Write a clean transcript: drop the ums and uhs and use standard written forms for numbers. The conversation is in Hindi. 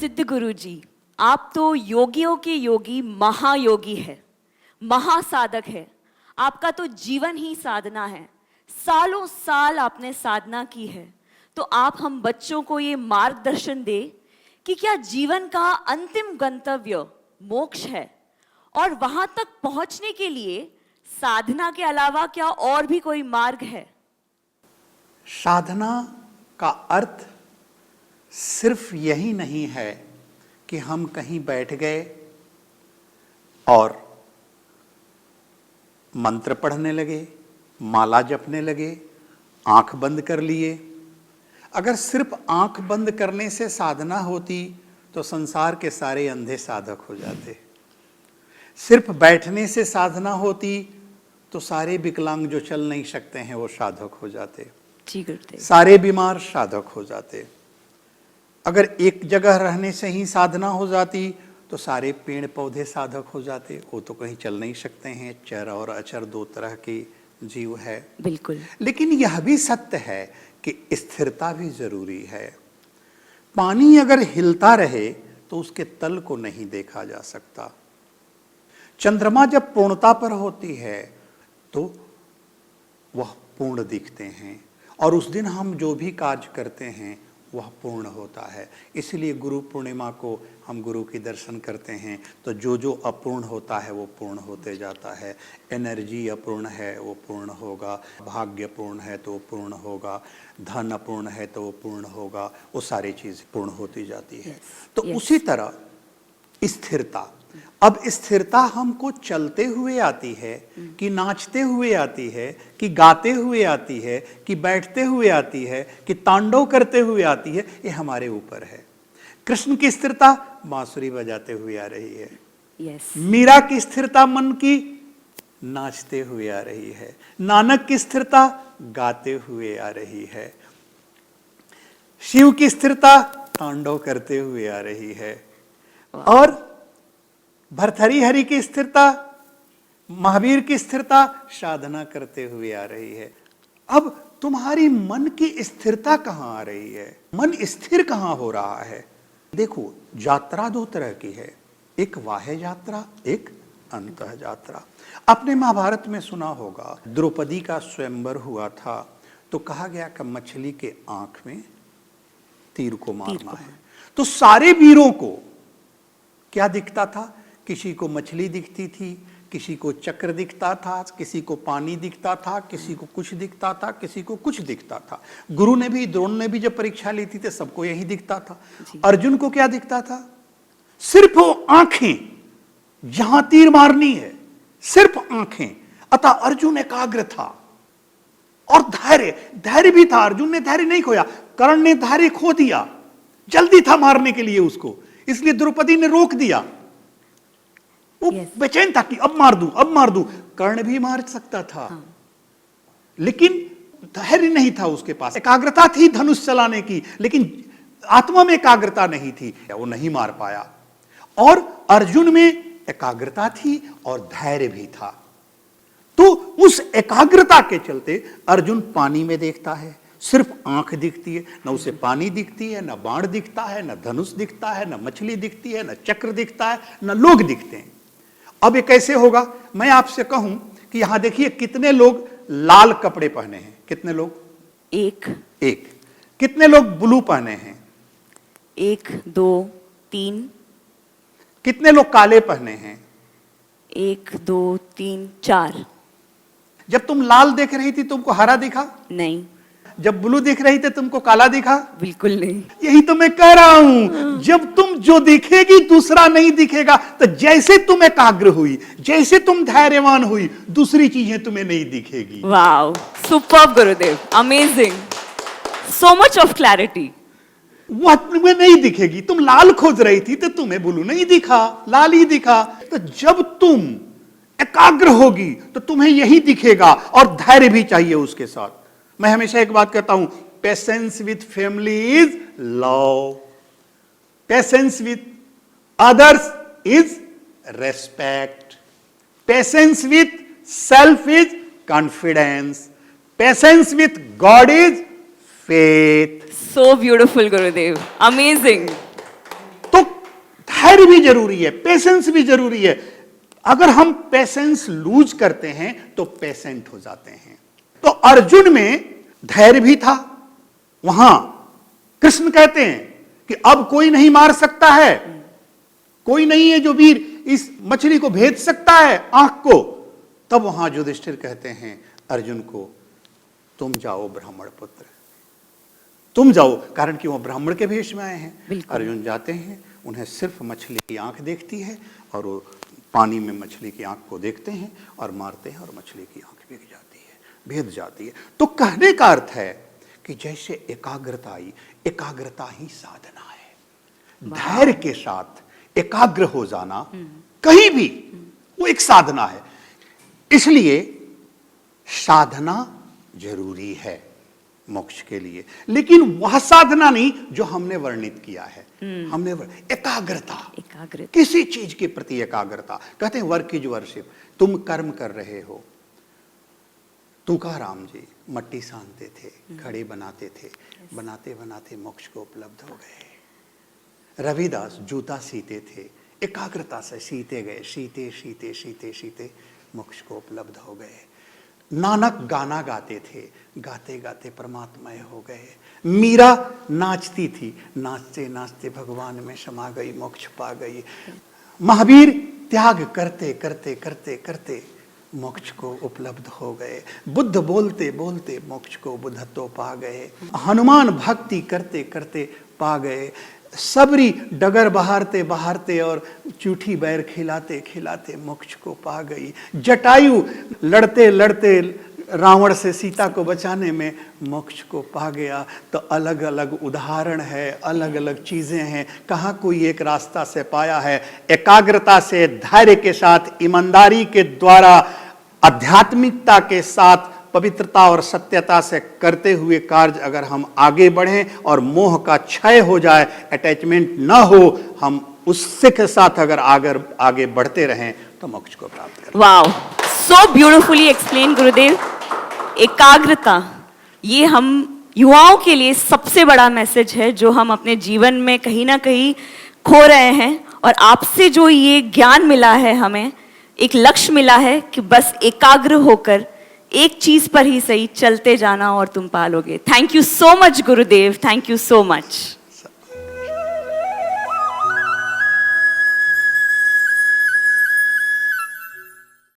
सिद्ध गुरु जी, आप तो योगियों के योगी महायोगी है, महासाधक है। आपका तो जीवन ही साधना है। सालों साल आपने साधना की है। तो आप हम बच्चों को ये मार्गदर्शन दे कि क्या जीवन का अंतिम गंतव्य मोक्ष है और वहां तक पहुंचने के लिए साधना के अलावा क्या और भी कोई मार्ग है? साधना का अर्थ सिर्फ यही नहीं है कि हम कहीं बैठ गए और मंत्र पढ़ने लगे, माला जपने लगे, आंख बंद कर लिए। अगर सिर्फ आंख बंद करने से साधना होती तो संसार के सारे अंधे साधक हो जाते। सिर्फ बैठने से साधना होती तो सारे विकलांग जो चल नहीं सकते हैं वो साधक हो जाते, सारे बीमार साधक हो जाते। अगर एक जगह रहने से ही साधना हो जाती तो सारे पेड़ पौधे साधक हो जाते। वो तो कहीं चल नहीं सकते हैं, चर और अचर दो तरह के जीव है। बिल्कुल। लेकिन यह भी सत्य है कि स्थिरता भी जरूरी है। पानी अगर हिलता रहे तो उसके तल को नहीं देखा जा सकता। चंद्रमा जब पूर्णता पर होती है तो वह पूर्ण दिखते हैं और उस दिन हम जो भी कार्य करते हैं वह पूर्ण होता है। इसलिए गुरु पूर्णिमा को हम गुरु की दर्शन करते हैं तो जो जो अपूर्ण होता है वो पूर्ण होते जाता है। एनर्जी अपूर्ण है वो पूर्ण होगा, भाग्य पूर्ण है तो वो पूर्ण होगा, धन अपूर्ण है तो वो पूर्ण होगा, वो सारी चीज़ पूर्ण होती जाती है। तो उसी तरह स्थिरता, अब स्थिरता हमको चलते हुए आती है कि नाचते हुए आती है कि गाते हुए आती है कि बैठते हुए आती है कि तांडव करते हुए आती है, ये हमारे ऊपर है। कृष्ण की स्थिरता बांसुरी बजाते हुए आ रही है। मीरा की स्थिरता मन की नाचते हुए आ रही है। नानक की स्थिरता गाते हुए आ रही है। शिव की स्थिरता तांडव करते हुए आ रही है। और भर्तृहरि की स्थिरता, महावीर की स्थिरता साधना करते हुए आ रही है। अब तुम्हारी मन की स्थिरता कहां आ रही है? मन स्थिर कहां हो रहा है? देखो, यात्रा दो तरह की है, एक बाह्य यात्रा, एक अंतः यात्रा। आपने महाभारत में सुना होगा, द्रौपदी का स्वयंवर हुआ था तो कहा गया कि मछली के आंख में तीर को मारना है। तो सारे वीरों को क्या दिखता था? किसी को मछली दिखती थी, किसी को चक्र दिखता था, किसी को पानी दिखता था, किसी को कुछ दिखता था, किसी को कुछ दिखता था। गुरु ने भी, द्रोण ने भी जब परीक्षा ली थी तो सबको यही दिखता था। अर्जुन को क्या दिखता था? सिर्फ वो आंखें, जहां तीर मारनी है सिर्फ आंखें। अतः अर्जुन एकाग्र था और धैर्य भी था। अर्जुन ने धैर्य नहीं खोया, कर्ण ने धैर्य खो दिया, जल्दी था मारने के लिए उसको, इसलिए द्रौपदी ने रोक दिया। वो बेचैन था कि अब मार दूं। कर्ण भी मार सकता था। लेकिन धैर्य नहीं था उसके पास। एकाग्रता थी धनुष चलाने की, लेकिन आत्मा में एकाग्रता नहीं थी, वो नहीं मार पाया। और अर्जुन में एकाग्रता थी और धैर्य भी था। तो उस एकाग्रता के चलते अर्जुन पानी में देखता है, सिर्फ आंख दिखती है, न उसे पानी दिखती है, न बाण दिखता है, न धनुष दिखता है, न मछली दिखती है, न चक्र दिखता है, न लोग दिखते हैं। अब ये कैसे होगा? मैं आपसे कहूं कि यहां देखिए कितने लोग लाल कपड़े पहने हैं। कितने लोग? एक। कितने लोग ब्लू पहने हैं? 1 2 3। कितने लोग काले पहने हैं? 1 2 3 4। जब तुम लाल देख रही थी तुमको हरा दिखा? नहीं। जब ब्लू दिख रही थी तुमको काला दिखा? बिल्कुल नहीं। यही तो मैं कह रहा हूं, जब तुम जो दिखेगी दूसरा नहीं दिखेगा। तो जैसे तुम एकाग्र हुई, जैसे तुम धैर्यवान हुई, दूसरी चीजें तुम्हें नहीं दिखेगी। Wow, superb Gurudev, amazing, so much of clarity. वह तुम्हें नहीं दिखेगी। तुम लाल खोज रही थी तो तुम्हें ब्लू नहीं दिखा, लाल ही दिखा। तो जब तुम एकाग्र होगी तो तुम्हें यही दिखेगा और धैर्य भी चाहिए उसके साथ। मैं हमेशा एक बात कहता हूं, patience with family is love, patience with others is respect, patience with self is confidence, patience with God is faith. So beautiful Gurudev, amazing. तो धैर्य भी जरूरी है, पेशेंस भी जरूरी है। अगर हम पेशेंस लूज करते हैं तो पेशेंट हो जाते हैं। तो अर्जुन में धैर्य भी था। वहां कृष्ण कहते हैं कि अब कोई नहीं मार सकता है, कोई नहीं है जो वीर इस मछली को भेद सकता है आंख को। तब वहां युधिष्ठिर कहते हैं अर्जुन को, तुम जाओ ब्राह्मण पुत्र, तुम जाओ, कारण कि वो ब्राह्मण के भेष में आए हैं। अर्जुन जाते हैं, उन्हें सिर्फ मछली की आंख देखती है और वो पानी में मछली की आंख को देखते हैं और मारते हैं और मछली की आंख बिक जाती है, भेद जाती है। तो कहने का अर्थ है कि जैसे एकाग्रता आई, एकाग्रता ही साधना है। धैर्य के साथ एकाग्र हो जाना कहीं भी वो एक साधना है। इसलिए साधना जरूरी है मोक्ष के लिए, लेकिन वह साधना नहीं जो हमने वर्णित किया है। हमने एकाग्रता, किसी चीज के प्रति एकाग्रता। कहते हैं वर्क इज वर्शिप। तुम कर्म कर रहे हो। तुकाराम जी मट्टी सानते थे, घड़ी बनाते थे, बनाते बनाते मोक्ष को उपलब्ध हो गए। रविदास जूता सीते थे, एकाग्रता से सीते गए, सीते सीते सीते सीते मोक्ष को उपलब्ध हो गए। नानक गाना गाते थे, गाते गाते परमात्मा हो गए। मीरा नाचती थी, नाचते नाचते भगवान में समा गई, मोक्ष पा गई। महावीर त्याग करते करते करते करते मोक्ष को उपलब्ध हो गए। बुद्ध बोलते बोलते मोक्ष को बुद्धत्व पा गए। हनुमान भक्ति करते करते पा गए। सबरी डगर बहारते बहारते और चूठी बैर खिलाते खिलाते मोक्ष को पा गई। जटायु लड़ते लड़ते रावण से सीता को बचाने में मोक्ष को पा गया। तो अलग अलग उदाहरण है, अलग अलग चीजें हैं, कहाँ कोई एक रास्ता से पाया है। एकाग्रता से, धैर्य के साथ, ईमानदारी के द्वारा, आध्यात्मिकता के साथ, पवित्रता और सत्यता से करते हुए कार्य अगर हम आगे बढ़ें और मोह का क्षय हो जाए, अटैचमेंट न हो, हम उससे के साथ अगर आगे बढ़ते रहें तो मोक्ष को प्राप्त करें। वाओ, सो ब्यूटीफुली एक्सप्लेन गुरुदेव। एकाग्रता, ये हम युवाओं के लिए सबसे बड़ा मैसेज है जो हम अपने जीवन में कहीं ना कहीं खो रहे हैं। और आपसे जो ये ज्ञान मिला है, हमें एक लक्ष्य मिला है कि बस एकाग्र होकर एक चीज पर ही सही चलते जाना और तुम पालोगे। Thank you so much Gurudev, thank you so much.